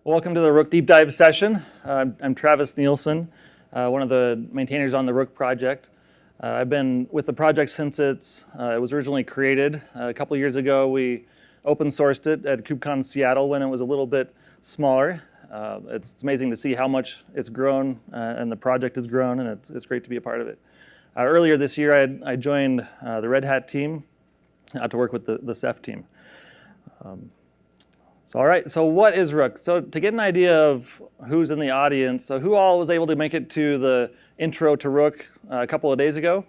Welcome to the Rook Deep Dive session. I'm Travis Nielsen, one of the maintainers on the Rook project. I've been with the project since it was originally created. A couple years ago, we open sourced it at KubeCon Seattle when it was a little bit smaller. It's amazing to see how much it's grown and the project has grown, and it's great to be a part of it. Earlier this year, I joined the Red Hat team to work with the Ceph team. All right, so what is Rook? So to get an idea of who's in the audience, so who all was able to make it to the intro to Rook a couple of days ago?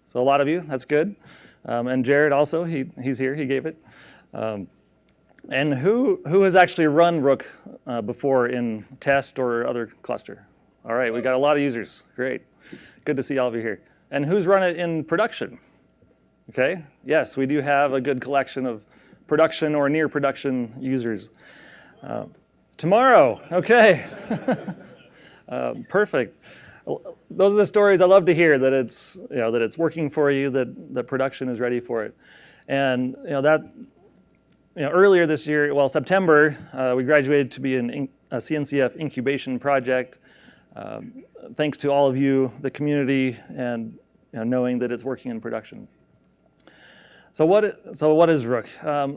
So a lot of you, that's good. And Jared also, he's here, he gave it. And who has actually run Rook before in test or other cluster? All right, we got a lot of users, great. Good to see all of you here. And who's run it in production? Okay, yes, we do have a good collection of production or near production users. Tomorrow, okay. Perfect. Those are the stories I love to hear, that it's working for you, that production is ready for it. And earlier this year, well, September, we graduated to be a CNCF incubation project. Thanks to all of you, the community, and knowing that it's working in production. So what is Rook?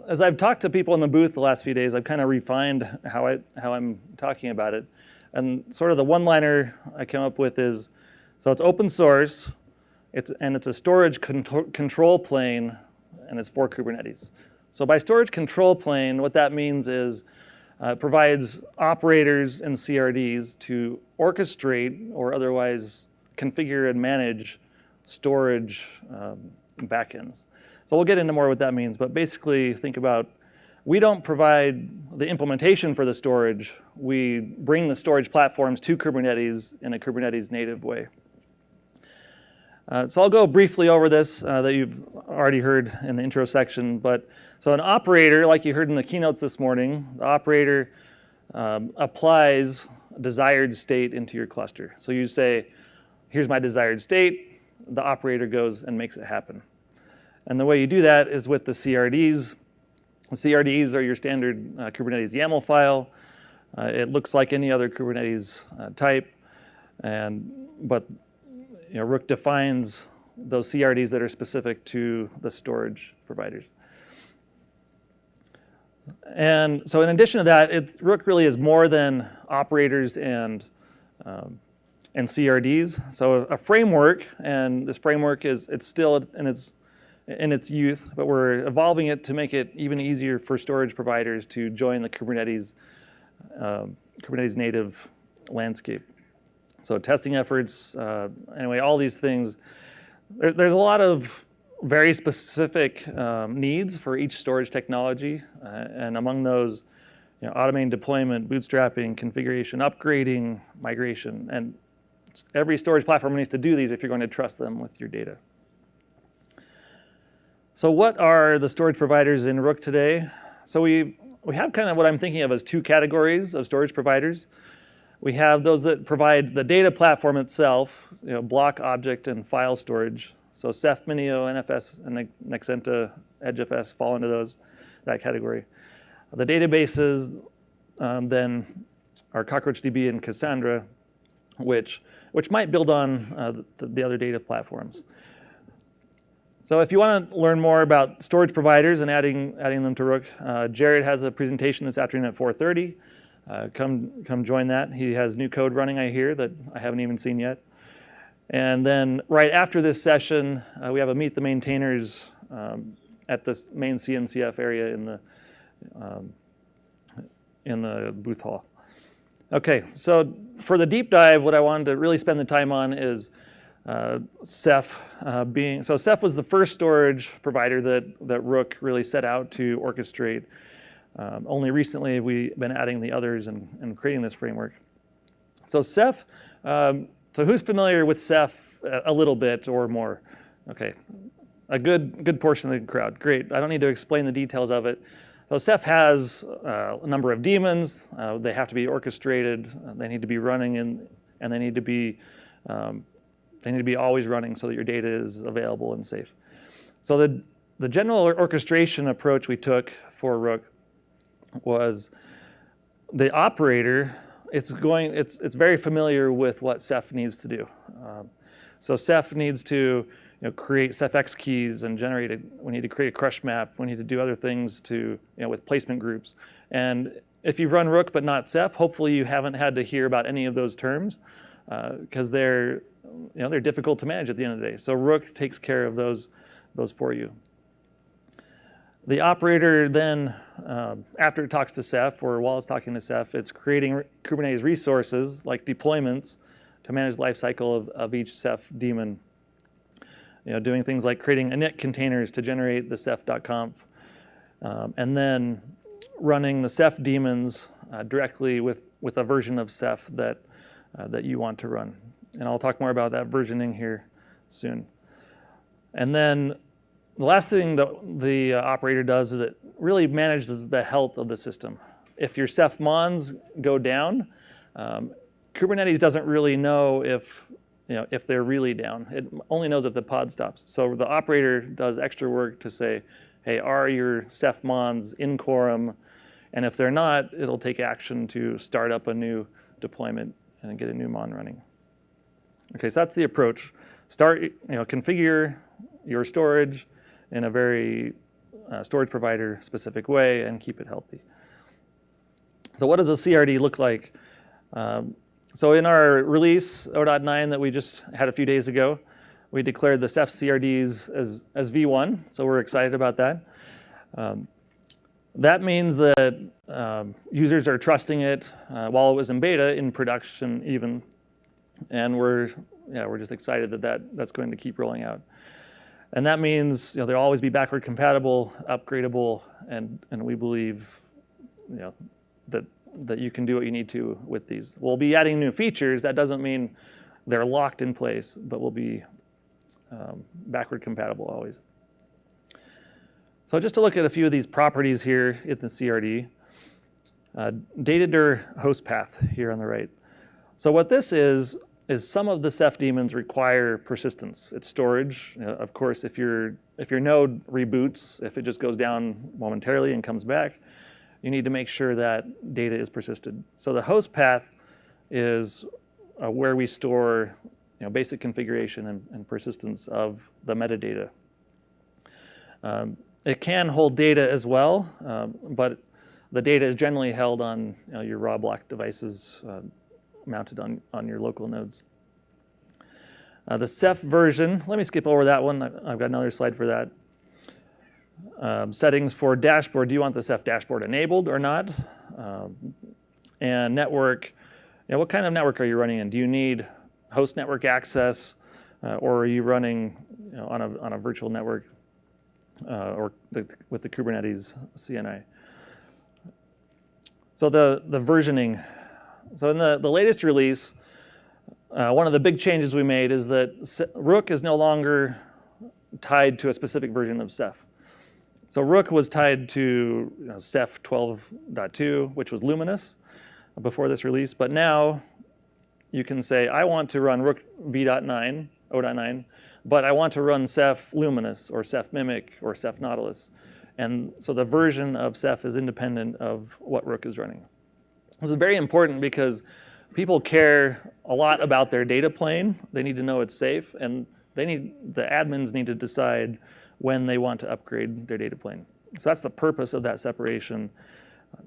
As I've talked to people in the booth the last few days, I've kind of refined how I'm talking about it. And sort of the one-liner I came up with is, so it's open source, it's a storage control plane, and it's for Kubernetes. So by storage control plane, what that means is it provides operators and CRDs to orchestrate or otherwise configure and manage storage backends. So we'll get into more what that means, but basically think about, we don't provide the implementation for the storage, we bring the storage platforms to Kubernetes in a Kubernetes native way. So I'll go briefly over this that you've already heard in the intro section, but so an operator, like you heard in the keynotes this morning, the operator applies a desired state into your cluster. So you say, here's my desired state, the operator goes and makes it happen. And the way you do that is with the CRDs. The CRDs are your standard Kubernetes YAML file. It looks like any other Kubernetes type, but Rook defines those CRDs that are specific to the storage providers. And so in addition to that, Rook really is more than operators and CRDs. So a framework, and this framework it's still in its youth, but we're evolving it to make it even easier for storage providers to join the Kubernetes native landscape. So testing efforts, anyway, all these things. There's a lot of very specific needs for each storage technology, and among those, automating deployment, bootstrapping, configuration, upgrading, migration, and every storage platform needs to do these if you're going to trust them with your data. So what are the storage providers in Rook today? So we have kind of what I'm thinking of as two categories of storage providers. We have those that provide the data platform itself, block, object, and file storage. So Ceph, Minio, NFS, and Nexenta, EdgeFS fall into that category. The databases then are CockroachDB and Cassandra, which might build on the other data platforms. So if you want to learn more about storage providers and adding them to Rook, Jared has a presentation this afternoon at 4:30. Come join that. He has new code running, I hear, that I haven't even seen yet. And then right after this session, we have a Meet the Maintainers at the main CNCF area in the booth hall. Okay, so for the deep dive, what I wanted to really spend the time on is Ceph so Ceph was the first storage provider that Rook really set out to orchestrate. Only recently have we been adding the others and creating this framework. So Ceph, so who's familiar with Ceph a little bit or more? Okay, a good portion of the crowd. Great, I don't need to explain the details of it. So Ceph has a number of daemons. They have to be orchestrated. They need to be running, and they need to be always running so that your data is available and safe. So the general orchestration approach we took for Rook was the operator, it's very familiar with what Ceph needs to do. So Ceph needs to create Cephx keys and we need to create a crush map. We need to do other things with placement groups. And if you've run Rook but not Ceph, hopefully you haven't had to hear about any of those terms because they're difficult to manage at the end of the day. So Rook takes care of those for you. The operator then, after it talks to Ceph, or while it's talking to Ceph, it's creating Kubernetes resources like deployments to manage the lifecycle of each Ceph daemon. Doing things like creating init containers to generate the ceph.conf, and then running the Ceph daemons directly with a version of Ceph that you want to run. And I'll talk more about that versioning here soon. And then the last thing that the operator does is it really manages the health of the system. If your Ceph mons go down, Kubernetes doesn't really know if they're really down. It only knows if the pod stops. So the operator does extra work to say, hey, are your Ceph mons in quorum? And if they're not, it'll take action to start up a new deployment and get a new mon running. Okay, so that's the approach. Configure your storage in a very storage provider specific way and keep it healthy. So what does a CRD look like? So in our release 0.9 that we just had a few days ago, we declared the Ceph CRDs as V1, so we're excited about that. That means that users are trusting it while it was in beta, in production even, and we're just excited that's going to keep rolling out. And that means they'll always be backward compatible, upgradable, and we believe that you can do what you need to with these. We'll be adding new features. That doesn't mean they're locked in place, but we'll be backward compatible always. So just to look at a few of these properties here in the CRD, data-dir host path here on the right. So what this is some of the Ceph daemons require persistence. It's storage. Of course, if your node reboots, if it just goes down momentarily and comes back, you need to make sure that data is persisted. So the host path is where we store basic configuration and persistence of the metadata. It can hold data as well, but the data is generally held on your raw block devices mounted on your local nodes. The Ceph version, let me skip over that one. I've got another slide for that. Settings for dashboard, do you want the Ceph dashboard enabled or not? And network, what kind of network are you running in? Do you need host network access, or are you running on a virtual network with the Kubernetes CNI? So the versioning. So in the latest release, one of the big changes we made is that Rook is no longer tied to a specific version of Ceph. So Rook was tied to Ceph 12.2, which was Luminous before this release. But now you can say, I want to run Rook v.9, 0.9, but I want to run Ceph Luminous or Ceph Mimic or Ceph Nautilus. And so the version of Ceph is independent of what Rook is running. This is very important because people care a lot about their data plane. They need to know it's safe, and the admins need to decide when they want to upgrade their data plane. So that's the purpose of that separation.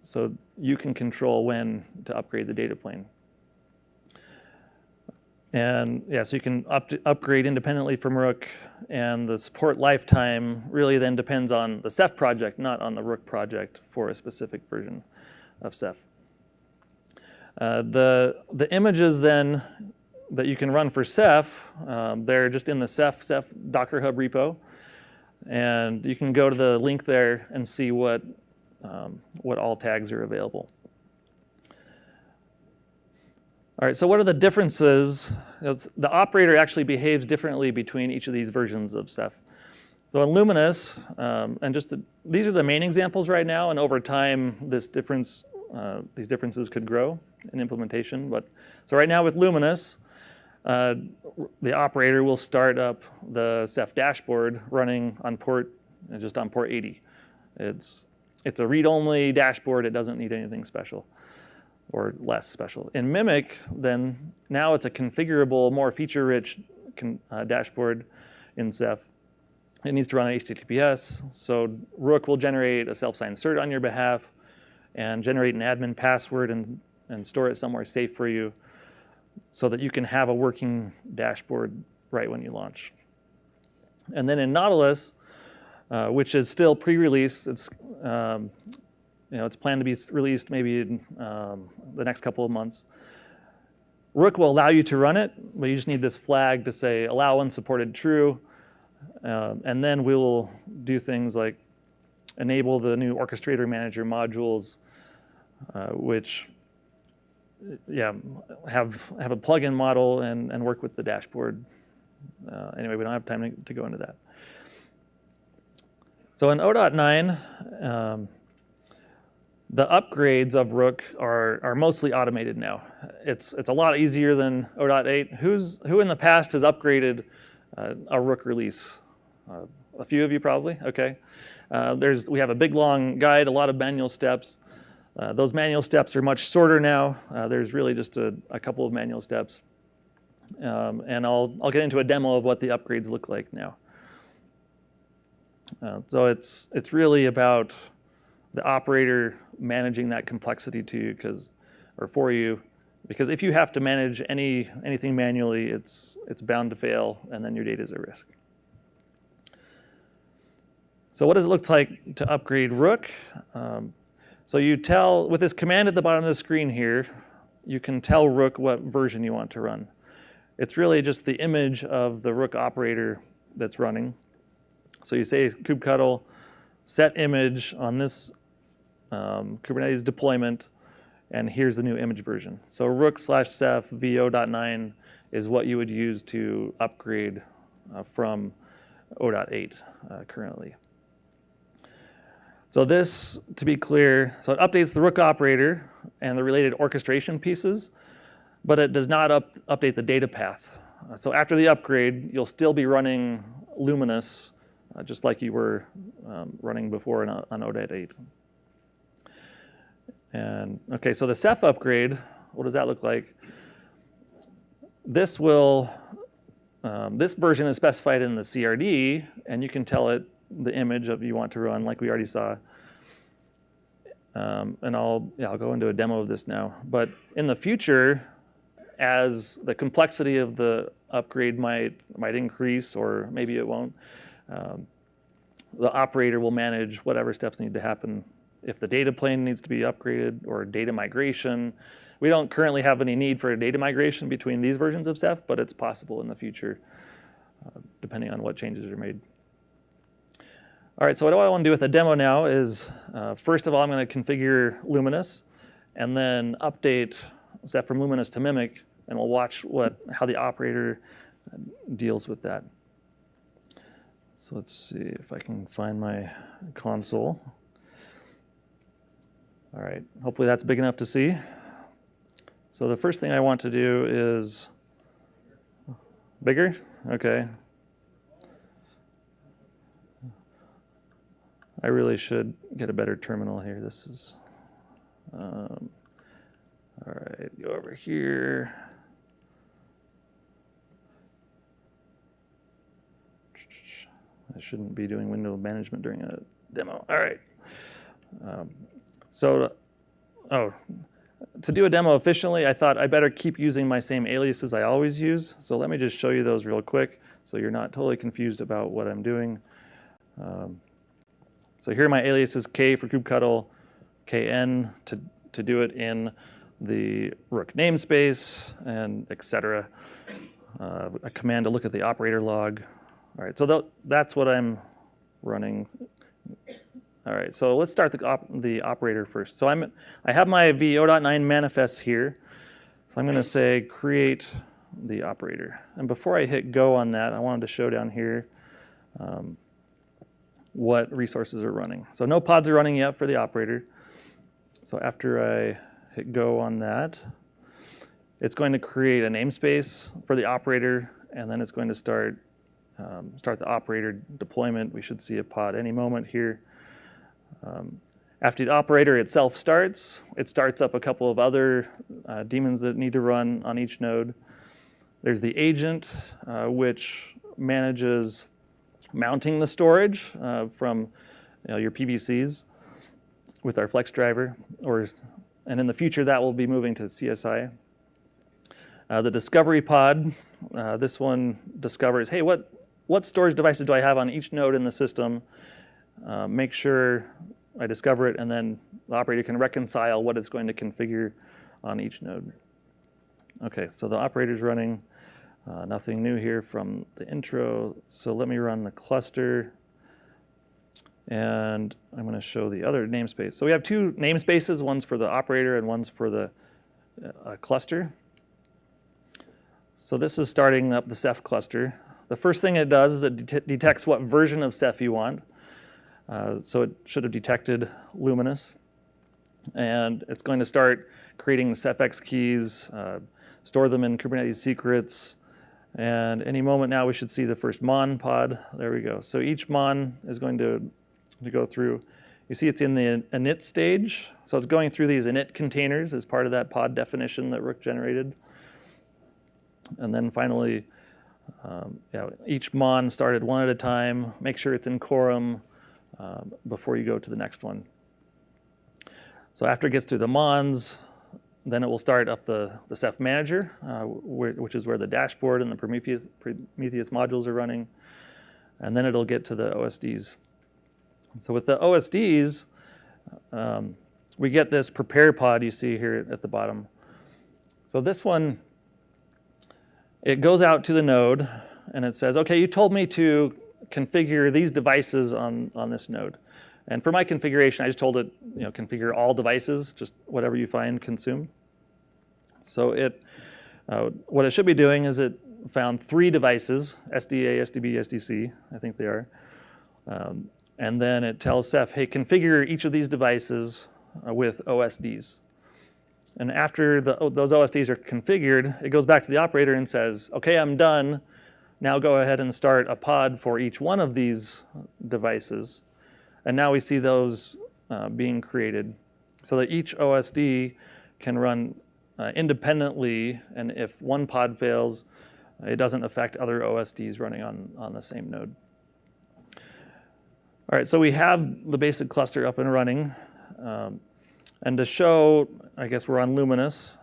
So you can control when to upgrade the data plane. And so you can upgrade independently from Rook, and the support lifetime really then depends on the Ceph project, not on the Rook project for a specific version of Ceph. The images then that you can run for Ceph, they're just in the Ceph Docker Hub repo. And you can go to the link there and see what all tags are available. All right, so what are the differences? The operator actually behaves differently between each of these versions of Ceph. So in Luminous, these are the main examples right now, and over time, these differences could grow in implementation. So right now with Luminous, the operator will start up the Ceph dashboard running on port 80. It's a read-only dashboard. It doesn't need anything special. or less special. In Mimic, then now it's a configurable, more feature-rich dashboard in Ceph. It needs to run on HTTPS, so Rook will generate a self-signed cert on your behalf and generate an admin password and store it somewhere safe for you so that you can have a working dashboard right when you launch. And then in Nautilus, which is still pre-release, it's it's planned to be released maybe in the next couple of months. Rook will allow you to run it, but you just need this flag to say allow unsupported true. And then we'll do things like enable the new orchestrator manager modules, which have a plugin model and work with the dashboard. Anyway, we don't have time to go into that. So in 0.9, the upgrades of Rook are mostly automated now. It's a lot easier than 0.8. Who in the past has upgraded a Rook release? A few of you probably, okay. We have a big long guide, a lot of manual steps. Those manual steps are much shorter now. There's really just a couple of manual steps. And I'll get into a demo of what the upgrades look like now. So it's really about the operator managing that complexity to you for you, because if you have to manage anything manually, it's bound to fail, and then your data is at risk. So what does it look like to upgrade Rook? So you tell, with this command at the bottom of the screen here, you can tell Rook what version you want to run. It's really just the image of the Rook operator that's running. So you say kubectl set image on this Kubernetes deployment, and here's the new image version. So rook/ceph v0.9 is what you would use to upgrade from 0.8 currently. So this, to be clear, so it updates the Rook operator and the related orchestration pieces, but it does not update the data path. So after the upgrade, you'll still be running Luminous, just like you were running before on 0.8. And okay, so the Ceph upgrade, what does that look like? This version is specified in the CRD, and you can tell it the image of you want to run, like we already saw. And I'll go into a demo of this now. But in the future, as the complexity of the upgrade might increase, or maybe it won't, the operator will manage whatever steps need to happen. If the data plane needs to be upgraded or data migration, we don't currently have any need for a data migration between these versions of Ceph, but it's possible in the future, depending on what changes are made. All right, so what I want to do with the demo now is, first of all, I'm going to configure Luminous, and then update Ceph from Luminous to Mimic, and we'll watch how the operator deals with that. So let's see if I can find my console. All right, hopefully that's big enough to see. So the first thing I want to do is, bigger? Okay. I really should get a better terminal here. This is, all right, go over here. I shouldn't be doing window management during a demo. All right. To do a demo efficiently, I thought I better keep using my same aliases I always use. So let me just show you those real quick so you're not totally confused about what I'm doing. So here are my aliases: K for kubectl, KN to do it in the Rook namespace, and etc. A command to look at the operator log. All right, so that's what I'm running. All right, so let's start the operator first. So I have my v0.9 manifest here. So I'm going to say create the operator. And before I hit go on that, I wanted to show down here what resources are running. So no pods are running yet for the operator. So after I hit go on that, it's going to create a namespace for the operator, and then it's going to start the operator deployment. We should see a pod any moment here. After the operator itself starts, it starts up a couple of other daemons that need to run on each node. There's the agent, which manages mounting the storage from your PVCs with our Flex driver, and in the future that will be moving to CSI. The discovery pod, this one discovers, hey, what storage devices do I have on each node in the system? Make sure I discover it, and then the operator can reconcile what it's going to configure on each node. Okay, so the operator's running. Nothing new here from the intro. So let me run the cluster. And I'm going to show the other namespace. So we have two namespaces. One's for the operator and one's for the cluster. So this is starting up the Ceph cluster. The first thing it does is it detects what version of Ceph you want. So it should have detected Luminous. And it's going to start creating CephX keys, store them in Kubernetes secrets. And any moment now, we should see the first mon pod. There we go. So each mon is going to go through. You see it's in the init stage. So it's going through these init containers as part of that pod definition that Rook generated. And then finally, each mon started one at a time. Make sure it's in quorum before you go to the next one. So after it gets through the mons, then it will start up the Ceph manager, which is where the dashboard and the Prometheus modules are running. And then it'll get to the OSDs. So with the OSDs, we get this prepare pod you see here at the bottom. So this one, it goes out to the node and it says, okay, you told me to configure these devices on this node. And for my configuration, I just told it, configure all devices, just whatever you find consume. So what it should be doing is it found 3 devices, SDA, SDB, SDC, I think they are. And then it tells Ceph, hey, configure each of these devices with OSDs. And after those OSDs are configured, it goes back to the operator and says, okay, I'm done. Now go ahead and start a pod for each one of these devices. And now we see those being created so that each OSD can run independently, and if one pod fails, it doesn't affect other OSDs running on the same node. All right, so we have the basic cluster up and running. And to show, I guess we're on Luminous,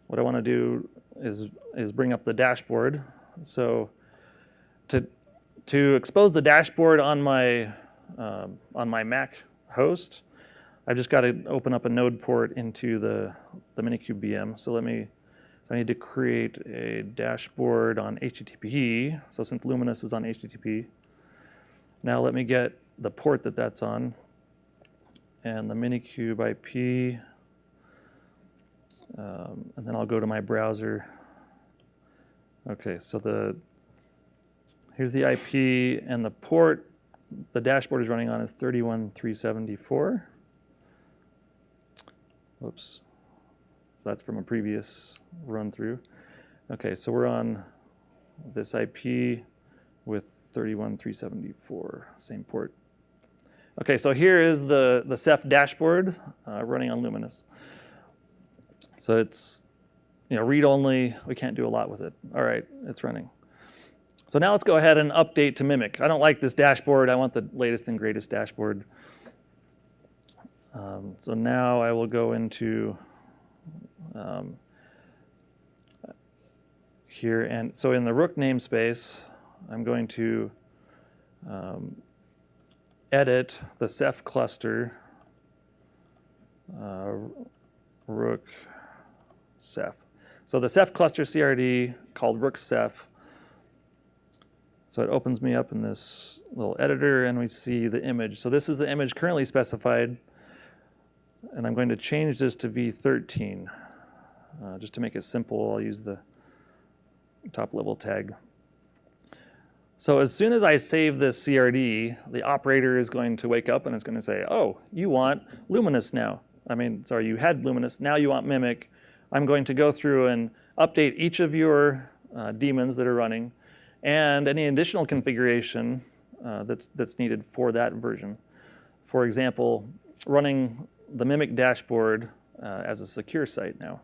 what I want to do is bring up the dashboard. So to expose the dashboard on my Mac host, I've just got to open up a node port into the Minikube VM. So I need to create a dashboard on HTTP. So since Luminous is on HTTP, now let me get the port that's on and the Minikube IP. And then I'll go to my browser. Okay, so here's the IP, and the port the dashboard is running on is 31374. Whoops. So that's from a previous run through. Okay, so we're on this IP with 31374, same port. Okay, so here is the Ceph dashboard running on Luminous. So it's read only. We can't do a lot with it. All right, it's running. So now let's go ahead and update to Mimic. I don't like this dashboard. I want the latest and greatest dashboard. So now I will go into here, and so in the Rook namespace, I'm going to edit the Ceph cluster, Rook Ceph. So the Ceph cluster CRD called Rook Ceph. So it opens me up in this little editor, and we see the image. So this is the image currently specified, and I'm going to change this to v13. Just to make it simple, I'll use the top level tag. So as soon as I save this CRD, the operator is going to wake up and it's going to say, oh, you want Luminous now. Sorry, you had Luminous, now you want Mimic. I'm going to go through and update each of your daemons that are running and any additional configuration that's needed for that version. For example, running the Mimic dashboard as a secure site now.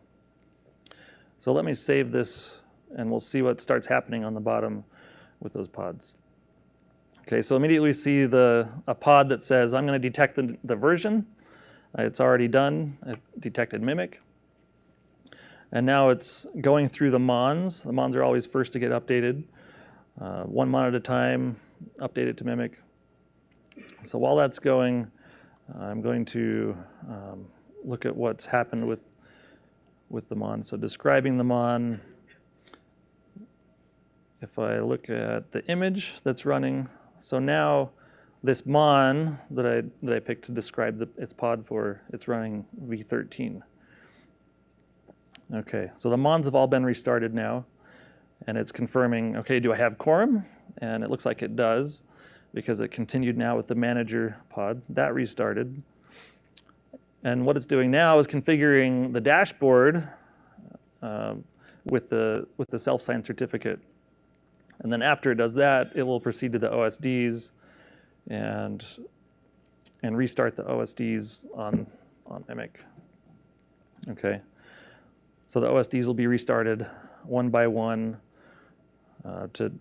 So let me save this, and we'll see what starts happening on the bottom with those pods. Okay, so immediately we see a pod that says, I'm going to detect the version. It's already done. It detected Mimic. And now it's going through the mons. The mons are always first to get updated. One mon at a time, update it to Mimic. So while that's going, I'm going to look at what's happened with the mon. So describing the mon, if I look at the image that's running, so now this mon that I picked to describe its pod for, it's running v13. Okay, so the mons have all been restarted now, and it's confirming, okay, do I have quorum? And it looks like it does, because it continued now with the manager pod. That restarted. And what it's doing now is configuring the dashboard with the self-signed certificate. And then after it does that, it will proceed to the OSDs and restart the OSDs on Mimic. Okay. So the OSDs will be restarted one by one to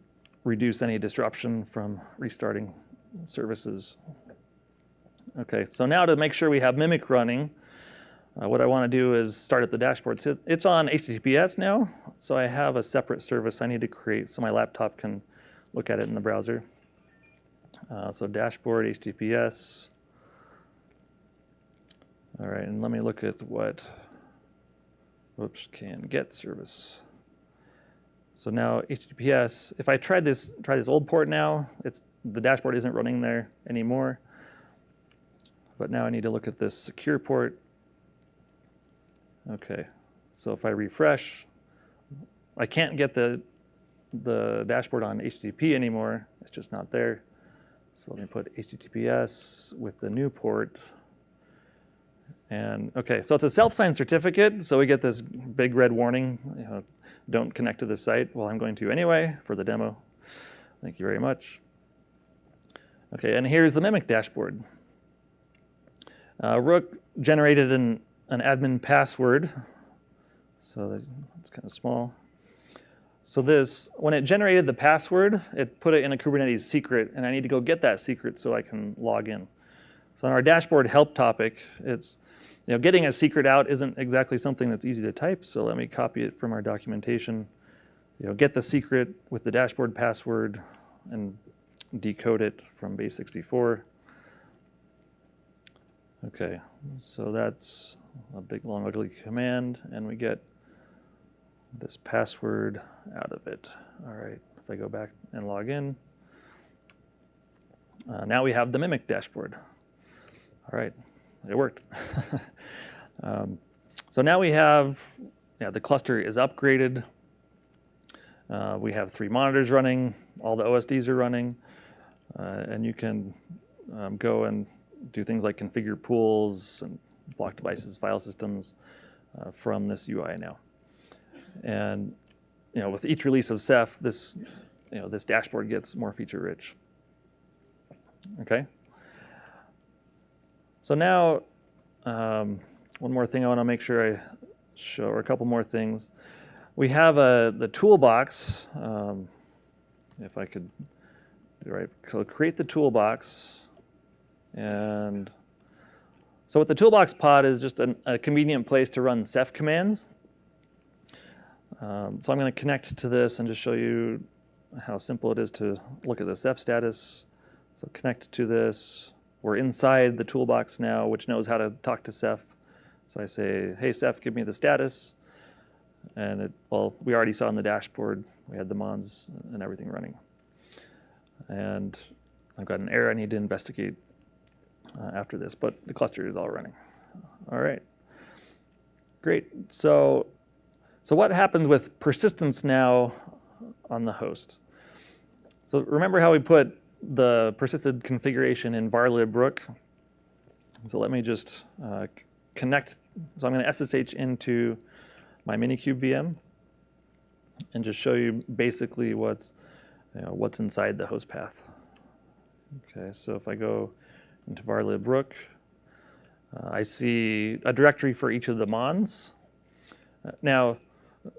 reduce any disruption from restarting services. Okay, so now to make sure we have Mimic running, what I want to do is start at the dashboard. So it's on HTTPS now, so I have a separate service I need to create so my laptop can look at it in the browser. So dashboard, HTTPS. All right, and let me look at what, can get service. So now HTTPS, if I try this old port now, the dashboard isn't running there anymore. But now I need to look at this secure port. Okay, so if I refresh, I can't get the dashboard on HTTP anymore. It's just not there. So let me put HTTPS with the new port. And okay, so it's a self-signed certificate. So we get this big red warning, don't connect to this site. Well, I'm going to anyway for the demo. Thank you very much. Okay, and here's the Mimic dashboard. Rook generated an admin password. So that's kind of small. So when it generated the password, it put it in a Kubernetes secret, and I need to go get that secret so I can log in. So on our dashboard help topic, it's getting a secret out isn't exactly something that's easy to type, so let me copy it from our documentation. Get the secret with the dashboard password and decode it from base 64. Okay, so that's a big long ugly command, and we get this password out of it. All right, if I go back and log in, now we have the Mimic dashboard. All right, it worked. So now we have, the cluster is upgraded. We have 3 monitors running, all the OSDs are running, and you can go and do things like configure pools and block devices, file systems from this UI now. And with each release of Ceph, this dashboard gets more feature rich. Okay. So now, one more thing I want to make sure I show, or a couple more things. We have the toolbox. If I could, right, so create the toolbox. And so what the toolbox pod is just a convenient place to run Ceph commands. So I'm going to connect to this and just show you how simple it is to look at the Ceph status. So connect to this. We're inside the toolbox now, which knows how to talk to Ceph. So I say, hey, Ceph, give me the status. And we already saw in the dashboard, we had the mons and everything running. And I've got an error I need to investigate after this, but the cluster is all running. All right, great. So what happens with persistence now on the host? So remember how we put the persisted configuration in varlib rook? So let me just connect. So I'm going to SSH into my Minikube VM and just show you basically what's inside the host path. Okay, so if I go into varlib rook, I see a directory for each of the mons. Now,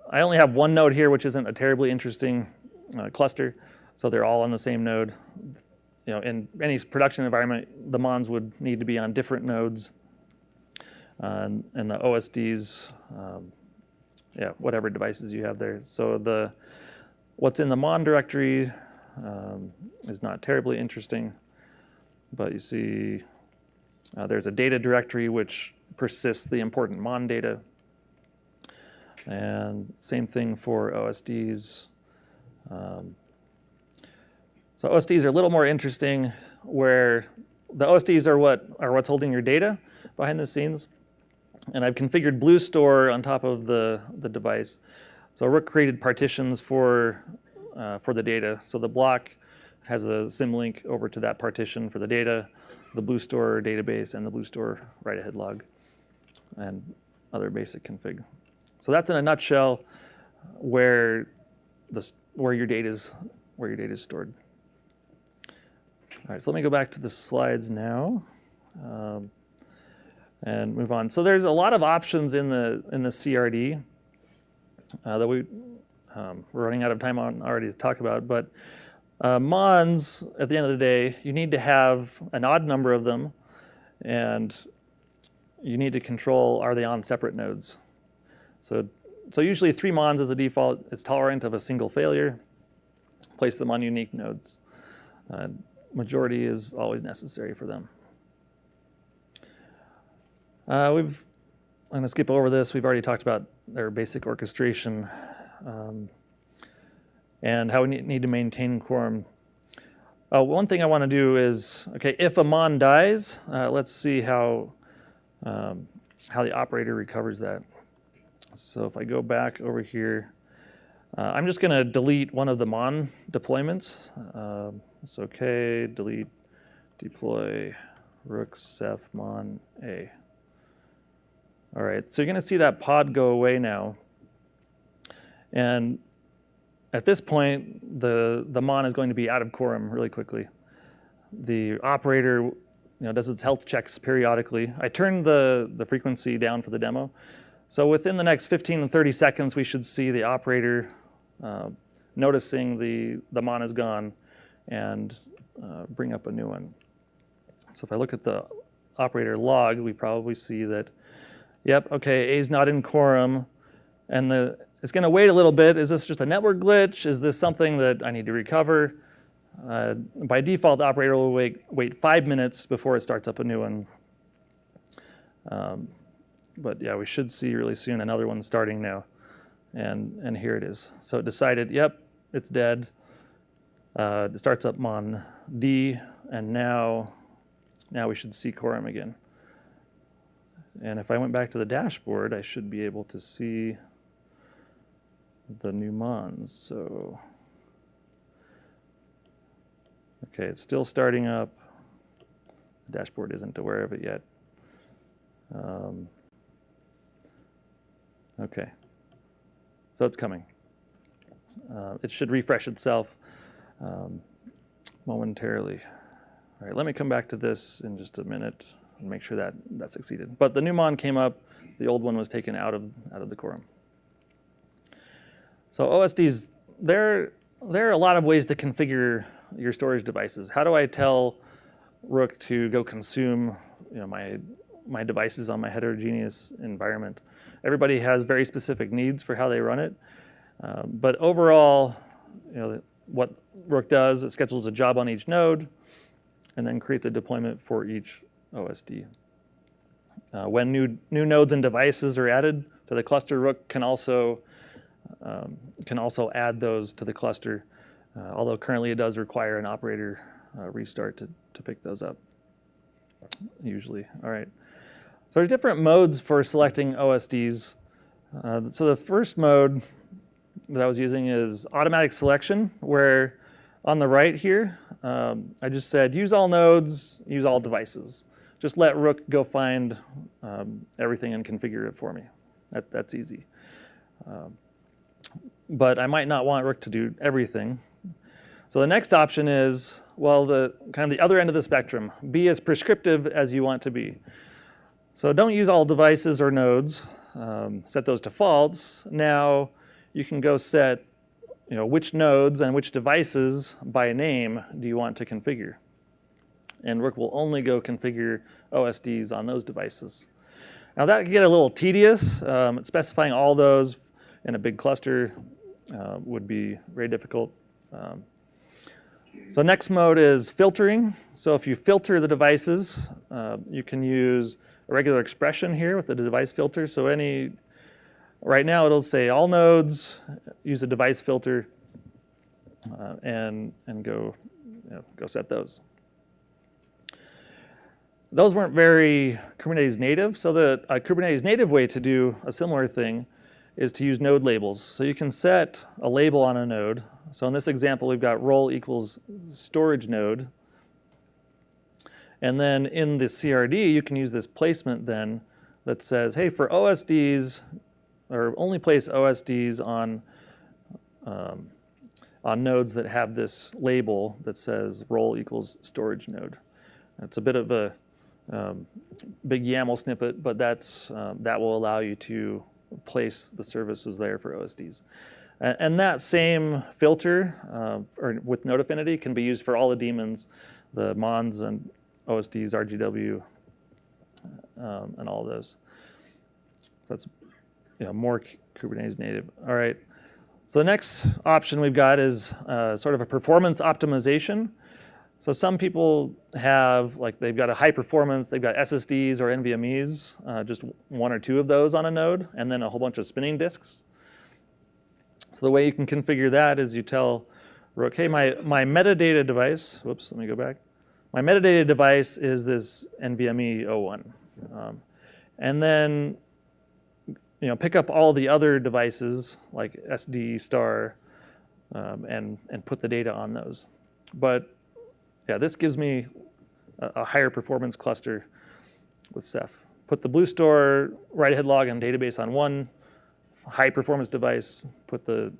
I only have one node here, which isn't a terribly interesting cluster, so they're all on the same node. In any production environment, the mons would need to be on different nodes, and the OSDs, whatever devices you have there. So what's in the mon directory is not terribly interesting, but you see there's a data directory which persists the important mon data. And same thing for OSDs. So OSDs are a little more interesting, where the OSDs are what's holding your data behind the scenes. And I've configured BlueStore on top of the device. So Rook created partitions for the data. So the block has a symlink over to that partition for the data, the BlueStore database, and the BlueStore write-ahead log, and other basic config. So that's in a nutshell where your data is stored. All right, so let me go back to the slides now and move on. So there's a lot of options in the CRD that we're running out of time on already to talk about. But mons, at the end of the day, you need to have an odd number of them, and you need to control, are they on separate nodes? So usually 3 mons is the default. It's tolerant of a single failure. Place them on unique nodes. Majority is always necessary for them. I'm going to skip over this. We've already talked about their basic orchestration and how we need to maintain quorum. One thing I want to do is, if a mon dies, let's see how the operator recovers that. So if I go back over here, I'm just going to delete one of the mon deployments. It's OK, delete, deploy, rook, ceph, mon, a. All right, so you're going to see that pod go away now. And at this point, the mon is going to be out of quorum really quickly. The operator does its health checks periodically. I turned the frequency down for the demo. So within the next 15 to 30 seconds, we should see the operator noticing the mon is gone and bring up a new one. So if I look at the operator log, we probably see that, yep, okay, A is not in quorum, and it's going to wait a little bit. Is this just a network glitch? Is this something that I need to recover? By default, the operator will wait 5 minutes before it starts up a new one. But yeah, we should see really soon another one starting now. And here it is. So it decided, yep, it's dead. It starts up mon D, and now we should see quorum again. And if I went back to the dashboard, I should be able to see the new mons. So, okay, it's still starting up. The dashboard isn't aware of it yet. Okay, so it's coming. It should refresh itself momentarily. All right, let me come back to this in just a minute and make sure that succeeded. But the new mon came up. The old one was taken out of the quorum. So OSDs, there are a lot of ways to configure your storage devices. How do I tell Rook to go consume my devices on my heterogeneous environment? Everybody has very specific needs for how they run it. But overall, what Rook does, it schedules a job on each node and then creates a deployment for each OSD. When new nodes and devices are added to the cluster, Rook can also add those to the cluster, although currently it does require an operator restart to pick those up, usually. All right. So there's different modes for selecting OSDs. So the first mode that I was using is automatic selection, where on the right here, I just said use all nodes, use all devices. Just let Rook go find everything and configure it for me. That's easy. But I might not want Rook to do everything. So the next option is, well, the kind of the other end of the spectrum. Be as prescriptive as you want to be. So don't use all devices or nodes. Set those to false. Now you can go set which nodes and which devices by name do you want to configure. And Rook will only go configure OSDs on those devices. Now that can get a little tedious. Specifying all those in a big cluster would be very difficult. So next mode is filtering. So if you filter the devices, you can use a regular expression here with the device filter. So right now it'll say all nodes, use a device filter, and go set those. Those weren't very Kubernetes native, so the Kubernetes native way to do a similar thing is to use node labels. So you can set a label on a node. So in this example, we've got role equals storage node. And then in the CRD, you can use this placement then that says, hey, for OSDs, or only place OSDs on nodes that have this label that says role equals storage node. It's a bit of a big YAML snippet, but that will allow you to place the services there for OSDs. And that same filter or with node affinity can be used for all the daemons, the mons and OSDs, RGW, and all of those. That's more Kubernetes native. All right. So the next option we've got is sort of a performance optimization. So some people have, they've got a high performance, they've got SSDs or NVMEs, just one or two of those on a node, and then a whole bunch of spinning disks. So the way you can configure that is you tell Rook, hey, my metadata device, whoops, let me go back. My metadata device is this NVMe 01. And then pick up all the other devices like SD star and put the data on those. But yeah, this gives me a higher performance cluster with Ceph. Put the blue store write-ahead log and database on one high performance device. Put the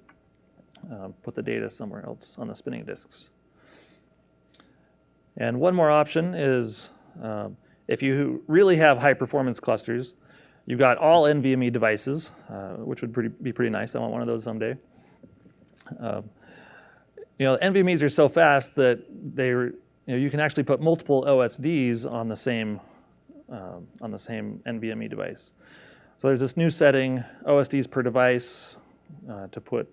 data somewhere else on the spinning disks. And one more option is if you really have high performance clusters, you've got all NVMe devices, which would be pretty nice. I want one of those someday. NVMEs are so fast that you can actually put multiple OSDs on the same NVMe device. So there's this new setting, OSDs per device, to put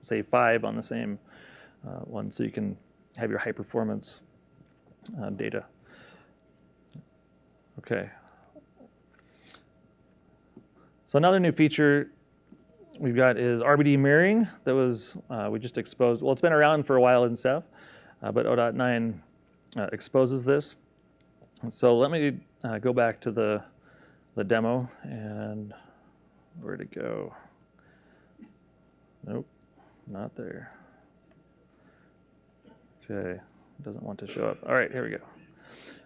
say 5 on the same one, so you can have your high performance data. Okay. So another new feature we've got is RBD mirroring that was we just exposed. Well, it's been around for a while in Ceph, but 0.9 exposes this. So let me go back to the demo and where to go? Nope, not there. Okay, doesn't want to show up. All right, here we go.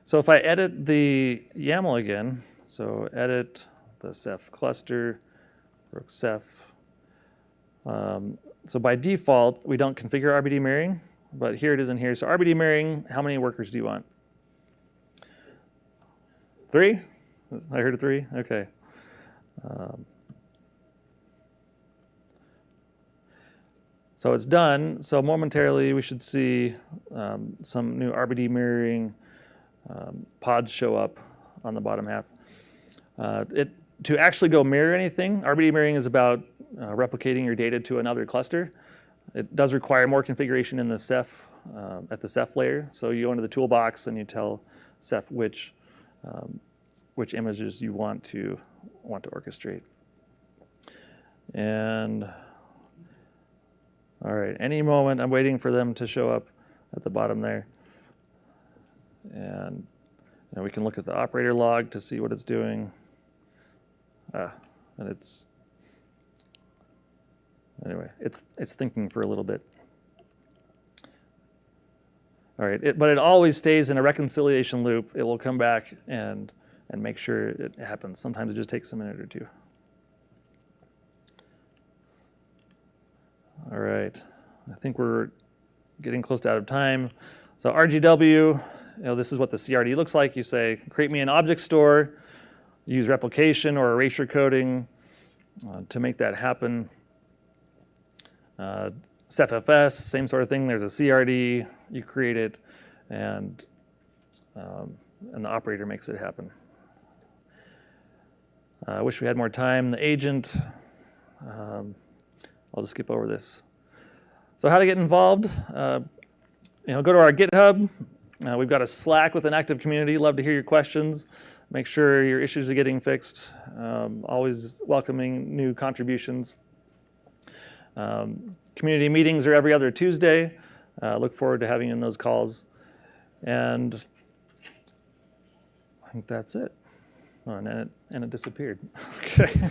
So if I edit the YAML again, so edit the Ceph cluster, Rook Ceph. So by default, we don't configure RBD mirroring, but here it is in here. So RBD mirroring, how many workers do you want? 3? I heard a 3? Okay. So it's done. So momentarily, we should see some new RBD mirroring pods show up on the bottom half. To actually go mirror anything, RBD mirroring is about replicating your data to another cluster. It does require more configuration in the Ceph, at the Ceph layer. So you go into the toolbox and you tell Ceph which images you want to orchestrate. And all right, any moment, I'm waiting for them to show up at the bottom there. And we can look at the operator log to see what it's doing. And it's thinking for a little bit. All right, but it always stays in a reconciliation loop. It will come back and make sure it happens. Sometimes it just takes a minute or two. All right, I think we're getting close to out of time. So RGW, this is what the CRD looks like. You say, create me an object store use replication or erasure coding to make that happen. Ceph-FS, same sort of thing. There's a CRD, you create it, and the operator makes it happen. I wish we had more time. The agent, I'll just skip over this. So how to get involved? Go to our GitHub. We've got a Slack with an active community. Love to hear your questions. Make sure your issues are getting fixed. Always welcoming new contributions. Community meetings are every other Tuesday. Look forward to having you in those calls. And I think that's it. Oh, and it disappeared. Okay.